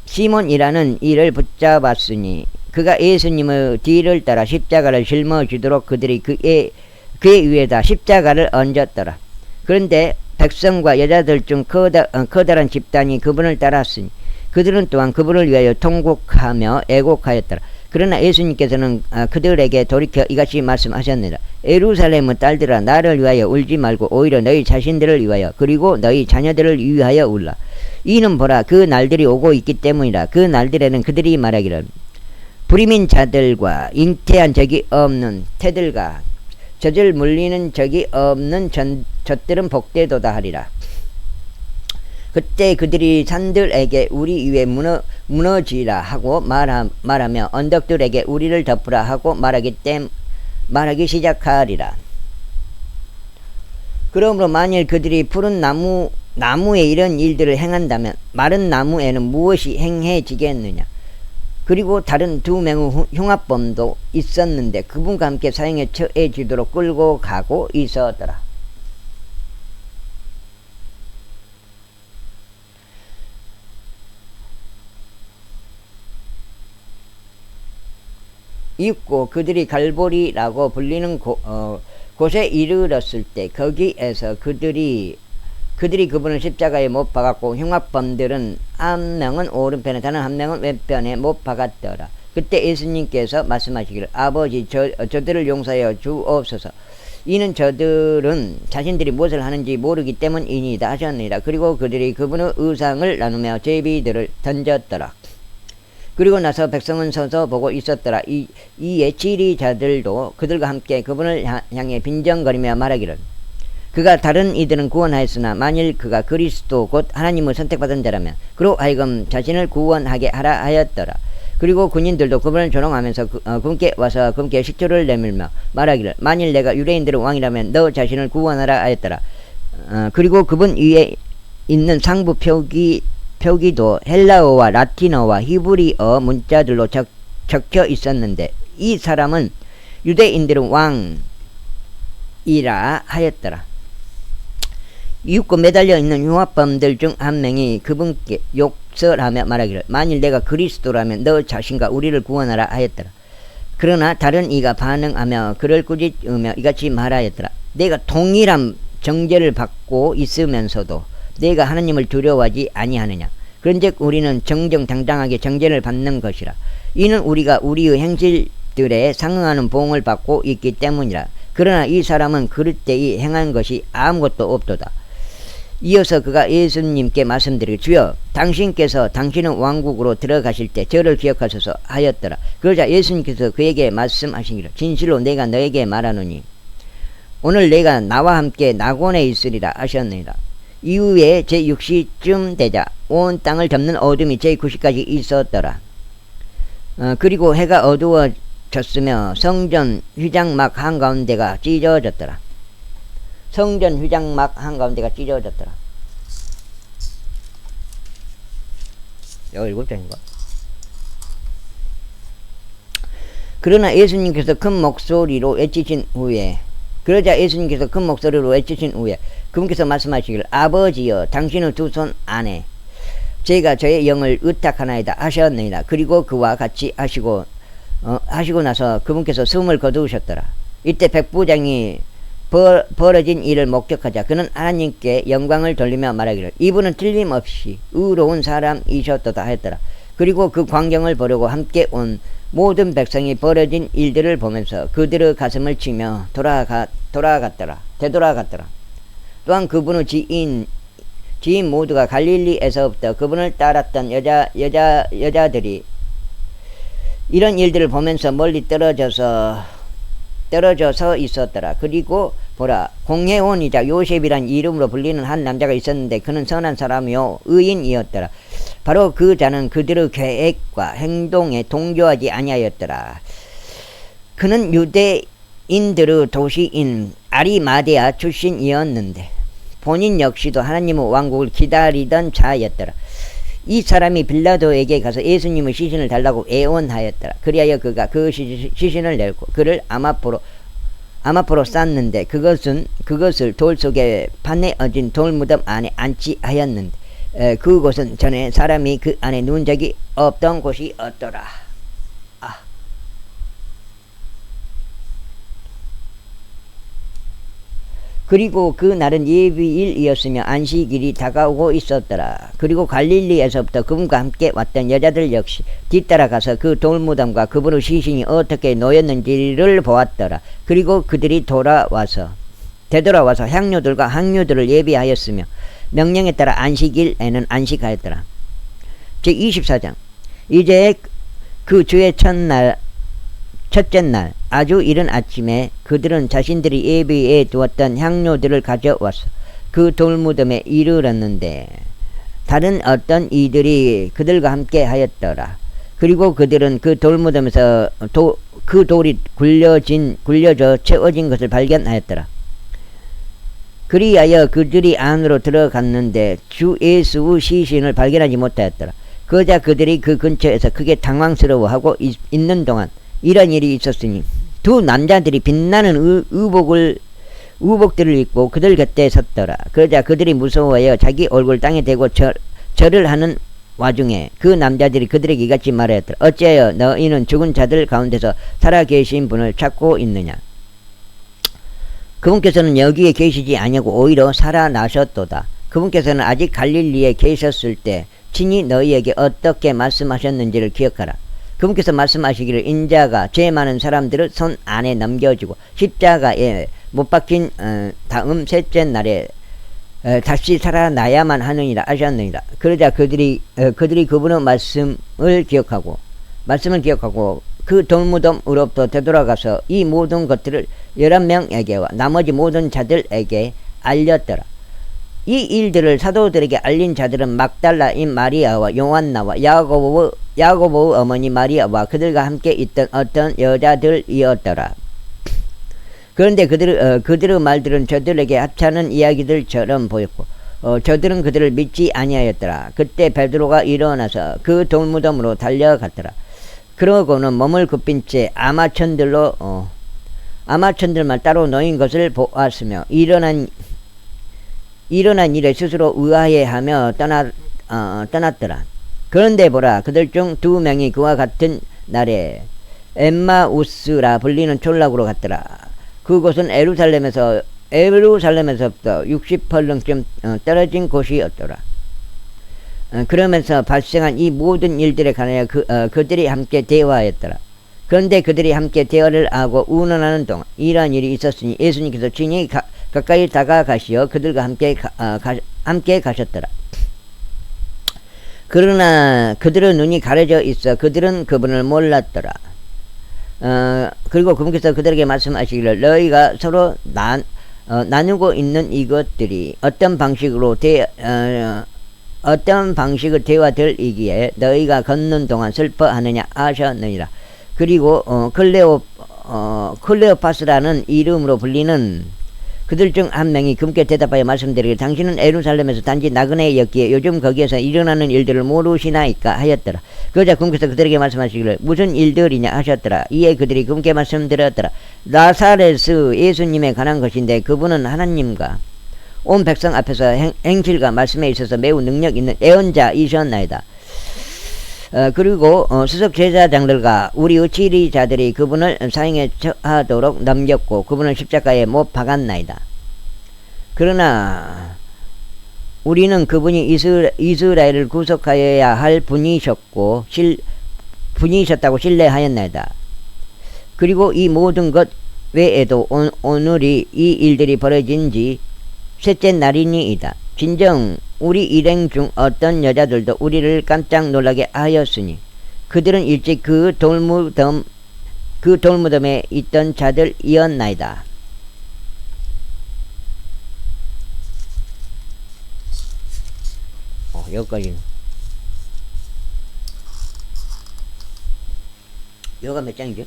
시몬이라는 이를 붙잡았으니 그가 예수님의 뒤를 따라 십자가를 짊어지도록 그들이 그의 위에다 십자가를 얹었더라. 그런데 백성과 여자들 중 커다란 집단이 그분을 따랐으니 그들은 또한 그분을 위하여 통곡하며 애곡하였더라. 그러나 예수님께서는 그들에게 돌이켜 이같이 말씀하셨느니라. 예루살렘의 딸들아, 나를 위하여 울지 말고 오히려 너희 자신들을 위하여 그리고 너희 자녀들을 위하여 울라. 이는 보라, 그 날들이 오고 있기 때문이라. 그 날들에는 그들이 말하기를 불임인 자들과 잉태한 적이 없는 태들과 젖을 물리는 적이 없는 젖들은 복되도다 하리라. 그때 그들이 산들에게 우리 위에 무너지라 하고 말하며 언덕들에게 우리를 덮으라 하고 말하기 시작하리라. 그러므로 만일 그들이 푸른 나무에 이런 일들을 행한다면 마른 나무에는 무엇이 행해지겠느냐. 그리고 다른 두 명의 흉악범도 있었는데 그분과 함께 사형에 처해지도록 끌고 가고 있었더라. 있고 그들이 갈보리라고 불리는 곳에 이르렀을 때 거기에서 그들이 그분을 십자가에 못 박았고 흉악범들은 한 명은 오른편에 다른 한 명은 왼편에 못 박았더라. 그때 예수님께서 말씀하시기를 아버지 저들을 용서하여 주옵소서. 이는 저들은 자신들이 무엇을 하는지 모르기 때문이니이다 하셨느니라. 그리고 그들이 그분의 의상을 나누며 제비들을 던졌더라. 그리고 나서 백성은 서서 보고 있었더라. 이에 지리자들도 그들과 함께 그분을 향해 빈정거리며 말하기를 그가 다른 이들은 구원하였으나 만일 그가 그리스도 곧 하나님을 선택받은 자라면 그로 하여금 자신을 구원하게 하라 하였더라. 그리고 군인들도 그분을 조롱하면서 그분께 와서 그분께 식초를 내밀며 말하기를 만일 내가 유대인들의 왕이라면 너 자신을 구원하라 하였더라. 그리고 그분 위에 있는 상부 표기도 헬라어와 라틴어와 히브리어 문자들로 적혀 있었는데 이 사람은 유대인들의 왕이라 하였더라. 이윽고 매달려 있는 흉악범들 중 한 명이 그분께 욕설하며 말하기를 만일 내가 그리스도라면 너 자신과 우리를 구원하라 하였더라. 그러나 다른 이가 반응하며 그를 꾸짖으며 이같이 말하였더라. 내가 동일한 정죄를 받고 있으면서도 내가 하나님을 두려워하지 아니하느냐. 그런즉 우리는 정정당당하게 정죄를 받는 것이라. 이는 우리가 우리의 행실들에 상응하는 보응을 받고 있기 때문이라. 그러나 이 사람은 그럴 때에 행한 것이 아무것도 없도다. 이어서 그가 예수님께 말씀드리기 주여 당신께서 당신의 왕국으로 들어가실 때 저를 기억하소서 하였더라. 그러자 예수님께서 그에게 말씀하시기를 진실로 내가 너에게 말하노니 오늘 내가 나와 함께 낙원에 있으리라 하셨느니라. 이후에 제6시쯤 되자 온 땅을 덮는 어둠이 제9시까지 있었더라. 그리고 해가 어두워졌으며 성전 휘장막 한가운데가 찢어졌더라. 성전 휘장막 한가운데가 찢어졌더라. 17장인가? 그러나 예수님께서 큰 목소리로 외치신 후에 그분께서 말씀하시기를 아버지여 당신의 두 손 안에 제가 저의 영을 의탁하나이다 하셨느니라. 그리고 그와 같이 하시고 나서 그분께서 숨을 거두셨더라. 이때 백부장이 벌어진 일을 목격하자 그는 하나님께 영광을 돌리며 말하기를 이분은 틀림없이 의로운 사람이셨도다 하였더라. 그리고 그 광경을 보려고 함께 온 모든 백성이 벌어진 일들을 보면서 그들의 가슴을 치며 되돌아갔더라. 또한 그분의 지인 모두가 갈릴리에서부터 그분을 따랐던 여자들이 이런 일들을 보면서 멀리 떨어져서 있었더라. 그리고 보라 공회원이자 요셉이란 이름으로 불리는 한 남자가 있었는데 그는 선한 사람이요 의인이었더라. 바로 그 자는 그들의 계획과 행동에 동조하지 아니하였더라. 그는 유대인들의 도시인 아리마대아 출신이었는데 본인 역시도 하나님의 왕국을 기다리던 자였더라. 이 사람이 빌라도에게 가서 예수님의 시신을 달라고 애원하였더라. 그리하여 그가 그 시신을 내고 그를 아마포로 쌌는데 그것을 돌 속에 파내어진 돌무덤 안에 안치하였는데 그곳은 전에 사람이 그 안에 누운 적이 없던 곳이었더라. 그리고 그 날은 예비일이었으며 안식일이 다가오고 있었더라. 그리고 갈릴리에서부터 그분과 함께 왔던 여자들 역시 뒤따라가서 그 돌무덤과 그분의 시신이 어떻게 놓였는지를 보았더라. 그리고 그들이 되돌아와서 향료들과 항료들을 예비하였으며 명령에 따라 안식일에는 안식하였더라. 제24장. 이제 그 주의 첫째 날 아주 이른 아침에 그들은 자신들이 예비해 두었던 향료들을 가져와서 그 돌무덤에 이르렀는데 다른 어떤 이들이 그들과 함께 하였더라. 그리고 그들은 그 돌무덤에서 그 돌이 굴려져 채워진 것을 발견하였더라. 그리하여 그들이 안으로 들어갔는데 주 예수의 시신을 발견하지 못하였더라. 그러자 그들이 그 근처에서 크게 당황스러워하고 있는 동안 이런 일이 있었으니 두 남자들이 빛나는 의복들을 입고 그들 곁에 섰더라. 그러자 그들이 무서워하여 자기 얼굴 땅에 대고 절을 하는 와중에 그 남자들이 그들에게 이같이 말하였더라. 어찌하여 너희는 죽은 자들 가운데서 살아계신 분을 찾고 있느냐? 그분께서는 여기에 계시지 아니하고 오히려 살아나셨도다. 그분께서는 아직 갈릴리에 계셨을 때 친히 너희에게 어떻게 말씀하셨는지를 기억하라. 그분께서 말씀하시기를 인자가 죄 많은 사람들을 손 안에 넘겨주고 십자가에 못 박힌 다음 셋째 날에 다시 살아나야만 하느니라 하셨느니라. 그러자 그들이 그분의 말씀을 기억하고 그 돌무덤으로부터 되돌아가서 이 모든 것들을 11명에게와 나머지 모든 자들에게 알렸더라. 이 일들을 사도들에게 알린 자들은 막달라인 마리아와 요한나와 야고보의 어머니 마리아와 그들과 함께 있던 어떤 여자들이었더라. 그런데 그들의 말들은 저들에게 하찮은 이야기들처럼 보였고 저들은 그들을 믿지 아니하였더라. 그때 베드로가 일어나서 그 돌무덤으로 달려갔더라. 그러고는 몸을 굽힌 채 아마천들만 따로 놓인 것을 보았으며 일어난 일에 스스로 의아해하며 떠났더라. 그런데 보라, 그들 중 2명이 그와 같은 날에 엠마우스라 불리는 촌락으로 갔더라. 그곳은 예루살렘에서부터 60펄릉쯤 떨어진 곳이었더라. 그러면서 발생한 이 모든 일들에 관하여 그들이 함께 대화하였더라. 그런데 그들이 함께 대화를 하고 운운하는 동안 이러한 일이 있었으니 예수님께서 친히 가까이 다가가시어 그들과 함께 가셨더라. 그러나 그들의 눈이 가려져 있어 그들은 그분을 몰랐더라. 그리고 그분께서 그들에게 말씀하시기를 너희가 서로 나누고 있는 이것들이 어떤 방식의 대화들이기에 너희가 걷는 동안 슬퍼하느냐 하셨느니라. 그리고 클레오파스라는 이름으로 불리는 그들 중 한 명이 그분께 대답하여 말씀드리기를 당신은 예루살렘에서 단지 나그네였기에 요즘 거기에서 일어나는 일들을 모르시나이까 하였더라. 그러자 그분께서 그들에게 말씀하시기를 무슨 일들이냐 하셨더라. 이에 그들이 그분께 말씀드렸더라. 나사렛의 예수님에 관한 것인데 그분은 하나님과 온 백성 앞에서 행실과 말씀에 있어서 매우 능력 있는 예언자이셨나이다. 그리고 수석 제사장들과 우리의 지리자들이 그분을 사형에 처하도록 넘겼고 그분을 십자가에 못 박았나이다. 그러나 우리는 그분이 이스라엘을 구속하여야 할 분이셨다고 신뢰하였나이다. 그리고 이 모든 것 외에도 오늘이 이 일들이 벌어진 지 셋째 날이니이다. 진정 우리 일행 중 어떤 여자들도 우리를 깜짝 놀라게 하였으니 그들은 일찍 그 돌무덤에 있던 자들이었나이다. 여기까지는 여기가 몇 장이죠?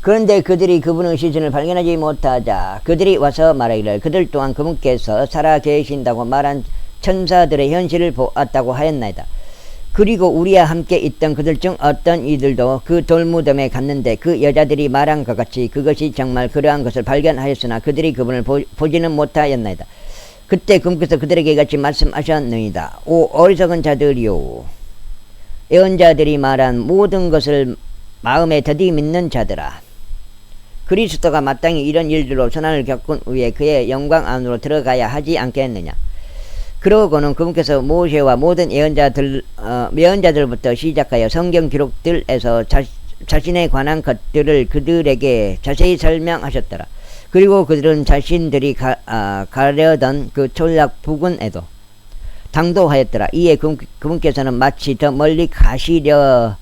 그런데 그들이 그분의 시신을 발견하지 못하자 그들이 와서 말하기를 그들 또한 그분께서 살아계신다고 말한 천사들의 현실을 보았다고 하였나이다. 그리고 우리와 함께 있던 그들 중 어떤 이들도 그 돌무덤에 갔는데 그 여자들이 말한 것 같이 그것이 정말 그러한 것을 발견하였으나 그들이 그분을 보지는 못하였나이다. 그때 그분께서 그들에게 같이 말씀하셨느니라. 오 어리석은 자들이요, 예언자들이 말한 모든 것을 마음에 더디 믿는 자들아, 그리스도가 마땅히 이런 일들로 선한을 겪은 후에 그의 영광 안으로 들어가야 하지 않겠느냐. 그러고는 그분께서 모세와 모든 예언자들부터 시작하여 성경 기록들에서 자신에 관한 것들을 그들에게 자세히 설명하셨더라. 그리고 그들은 자신들이 가려던 그 촌락 부근에도 당도하였더라. 이에 그분께서는 마치 더 멀리 가시려던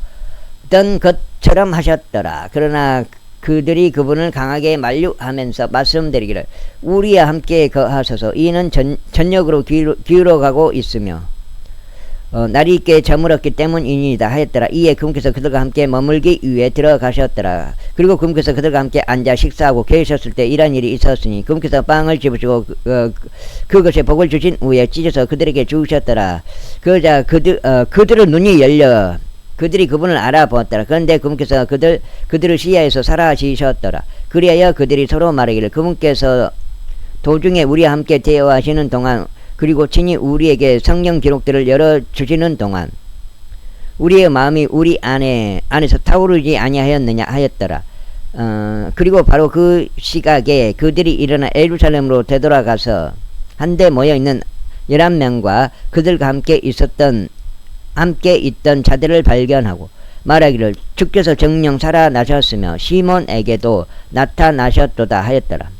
것처럼 하셨더라. 그러나 그들이 그분을 강하게 만류하면서 말씀드리기를 우리와 함께 거하소서. 이는 전역으로 기울어가고 있으며 날이 꽤 저물었기 때문이니이다 하였더라. 이에 그분께서 그들과 함께 머물기 위해 들어가셨더라. 그리고 그분께서 그들과 함께 앉아 식사하고 계셨을 때 이런 일이 있었으니 그분께서 빵을 집으시고 그것에 복을 주신 후에 찢어서 그들에게 주셨더라. 그러자 그들의 눈이 열려 그들이 그분을 알아보았더라. 그런데 그분께서 그들을 시야에서 사라지셨더라. 그리하여 그들이 서로 말하기를 그분께서 도중에 우리와 함께 대화하시는 동안 그리고 친히 우리에게 성경 기록들을 열어주시는 동안 우리의 마음이 우리 안에서 타오르지 아니하였느냐 하였더라. 그리고 바로 그 시각에 그들이 일어나 예루살렘으로 되돌아가서 한데 모여있는 11명과 그들과 함께 있던 자들을 발견하고 말하기를 주께서 정녕 살아나셨으며 시몬에게도 나타나셨도다 하였더라.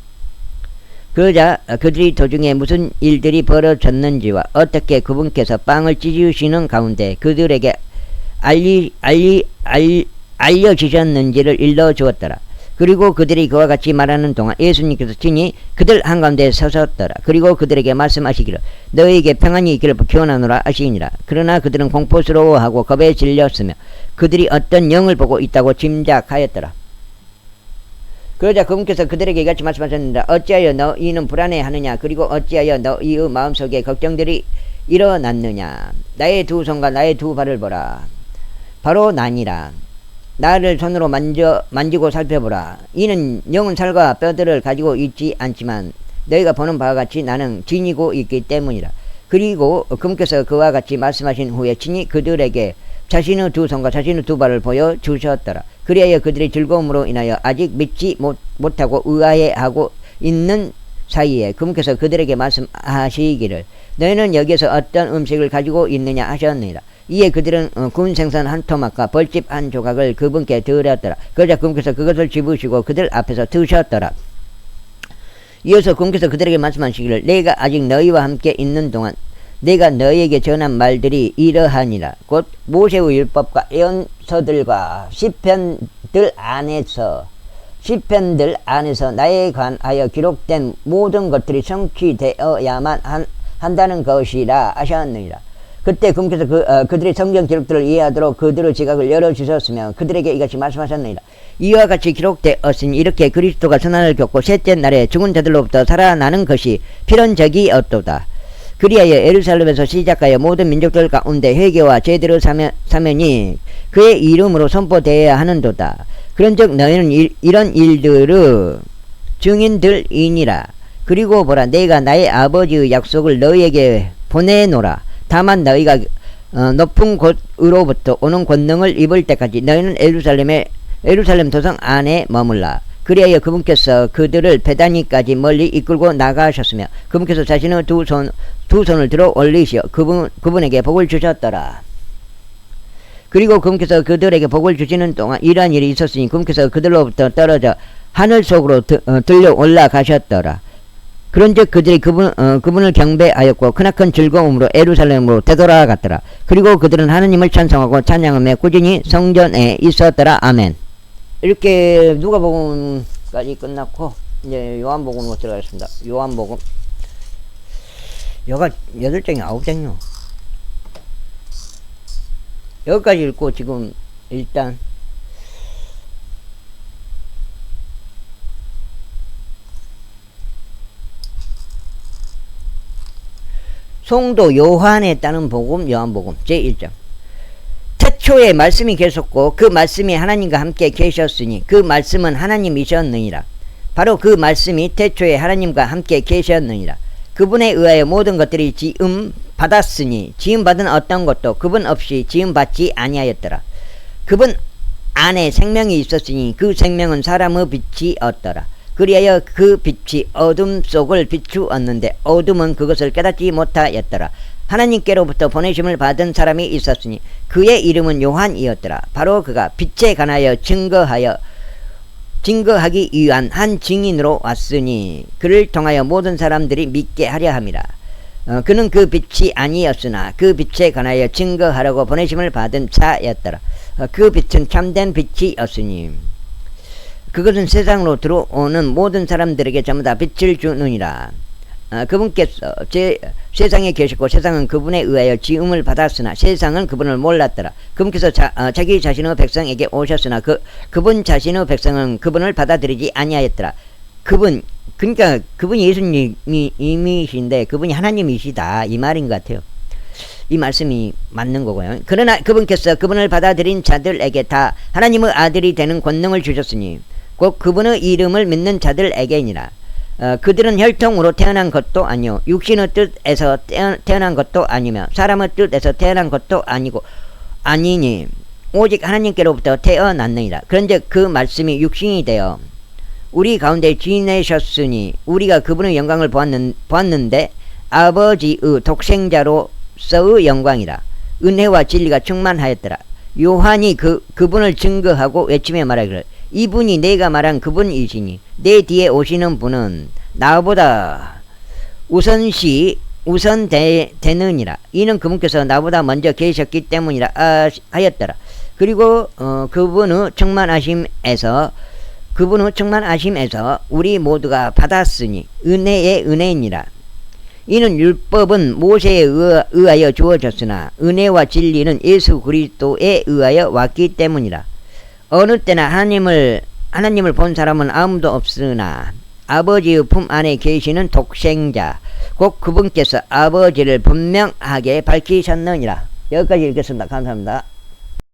그러자 그들이 도중에 무슨 일들이 벌어졌는지와 어떻게 그분께서 빵을 찢으시는 가운데 그들에게 알려주셨는지를 일러주었더라. 그리고 그들이 그와 같이 말하는 동안 예수님께서 친히 그들 한가운데 서셨더라. 그리고 그들에게 말씀하시기를 너희에게 평안이 있기를 기원하노라 하시니라. 그러나 그들은 공포스러워하고 겁에 질렸으며 그들이 어떤 영을 보고 있다고 짐작하였더라. 그러자 그분께서 그들에게 이같이 말씀하셨느니라. 어찌하여 너희는 불안해하느냐. 그리고 어찌하여 너희의 마음속에 걱정들이 일어났느냐. 나의 두 손과 나의 두 발을 보라. 바로 나니라. 나를 손으로 만지고 살펴보라. 이는 영은 살과 뼈들을 가지고 있지 않지만 너희가 보는 바와 같이 나는 지니고 있기 때문이라. 그리고 그분께서 그와 같이 말씀하신 후에 친히 그들에게 자신의 두 손과 자신의 두 발을 보여주셨더라. 그리하여 그들의 즐거움으로 인하여 아직 믿지 못하고 의아해하고 있는 사이에 그분께서 그들에게 말씀하시기를 너희는 여기에서 어떤 음식을 가지고 있느냐 하셨느니라. 이에 그들은 구운 생선 한 토막과 벌집 한 조각을 그분께 드렸더라. 그러자 그분께서 그것을 집으시고 그들 앞에서 드셨더라. 이어서 그분께서 그들에게 말씀하시기를 내가 아직 너희와 함께 있는 동안 내가 너희에게 전한 말들이 이러하니라. 곧 모세의 율법과 예언서들과 시편들 안에서 나에 관하여 기록된 모든 것들이 성취되어야만 한다는 것이라 하셨느니라. 그때 그분께서 그들의 성경 기록들을 이해하도록 그들의 지각을 열어주셨으며 그들에게 이같이 말씀하셨느니라. 이와 같이 기록되었으니 이렇게 그리스도가 선한을 겪고 셋째 날에 죽은 자들로부터 살아나는 것이 필연적이었도다. 그리하여 예루살렘에서 시작하여 모든 민족들 가운데 회개와 제대로 사면이 그의 이름으로 선포되어야 하는도다. 그런즉 너희는 이런 일들의 증인들이니라. 그리고 보라, 내가 나의 아버지의 약속을 너희에게 보내노라. 다만 너희가 높은 곳으로부터 오는 권능을 입을 때까지 너희는 예루살렘 도성 안에 머물라. 그리하여 그분께서 그들을 베다니까지 멀리 이끌고 나가셨으며 그분께서 자신의 두 손을 들어 올리시어 그분에게 복을 주셨더라. 그리고 그분께서 그들에게 복을 주시는 동안 이러한 일이 있었으니 그분께서 그들로부터 떨어져 하늘 속으로 들려 올라가셨더라. 그런즉 그들이 그분을 경배하였고 크나큰 즐거움으로 예루살렘으로 되돌아갔더라. 그리고 그들은 하느님을 찬송하고 찬양하며 꾸준히 성전에 있었더라. 아멘. 이렇게 누가복음까지 끝났고 이제 요한복음으로 들어가겠습니다. 요한복음 여가 8장이 9장이요. 여기까지 읽고 지금 일단 성도 요한에 따른 복음 요한복음 제1장. 태초에 말씀이 계셨고 그 말씀이 하나님과 함께 계셨으니 그 말씀은 하나님이셨느니라. 바로 그 말씀이 태초에 하나님과 함께 계셨느니라. 그분에 의하여 모든 것들이 지음 받았으니 지음 받은 어떤 것도 그분 없이 지음 받지 아니하였더라. 그분 안에 생명이 있었으니 그 생명은 사람의 빛이었더라. 그리하여 그 빛이 어둠 속을 비추었는데 어둠은 그것을 깨닫지 못하였더라. 하나님께로부터 보내심을 받은 사람이 있었으니 그의 이름은 요한이었더라. 바로 그가 빛에 관하여 증거하기 위한 한 증인으로 왔으니 그를 통하여 모든 사람들이 믿게 하려 함이라. 그는 그 빛이 아니었으나 그 빛에 관하여 증거하려고 보내심을 받은 자였더라. 그 빛은 참된 빛이었으니 그것은 세상으로 들어오는 모든 사람들에게 전부 다 빛을 주느니라. 그분께서 세상에 계셨고 세상은 그분에 의하여 지음을 받았으나 세상은 그분을 몰랐더라. 그분께서 자기 자신의 백성에게 오셨으나 그분 자신의 백성은 그분을 받아들이지 아니하였더라. 그러니까 그분이 예수님이신데 그분이 하나님이시다 이 말인 것 같아요. 이 말씀이 맞는 거고요. 그러나 그분께서 그분을 받아들인 자들에게 다 하나님의 아들이 되는 권능을 주셨으니 곧 그분의 이름을 믿는 자들에게니라. 그들은 혈통으로 태어난 것도 아니요 육신의 뜻에서 태어난 것도 아니며 사람의 뜻에서 태어난 것도 아니니 오직 하나님께로부터 태어났느니라. 그런데 그 말씀이 육신이 되어 우리 가운데 지내셨으니 우리가 그분의 영광을 보았는데 아버지의 독생자로서의 영광이라. 은혜와 진리가 충만하였더라. 요한이 그분을 증거하고 외치며 말하기를 이분이 내가 말한 그분이시니 내 뒤에 오시는 분은 나보다 우선되느니라. 이는 그분께서 나보다 먼저 계셨기 때문이라 하였더라. 그리고 그분의 충만하심에서 우리 모두가 받았으니 은혜의 은혜이니라. 이는 율법은 모세에 의하여 주어졌으나 은혜와 진리는 예수 그리스도에 의하여 왔기 때문이라. 어느 때나 하나님을 본 사람은 아무도 없으나 아버지의 품 안에 계시는 독생자 곧 그분께서 아버지를 분명하게 밝히셨느니라. 여기까지 읽겠습니다. 감사합니다.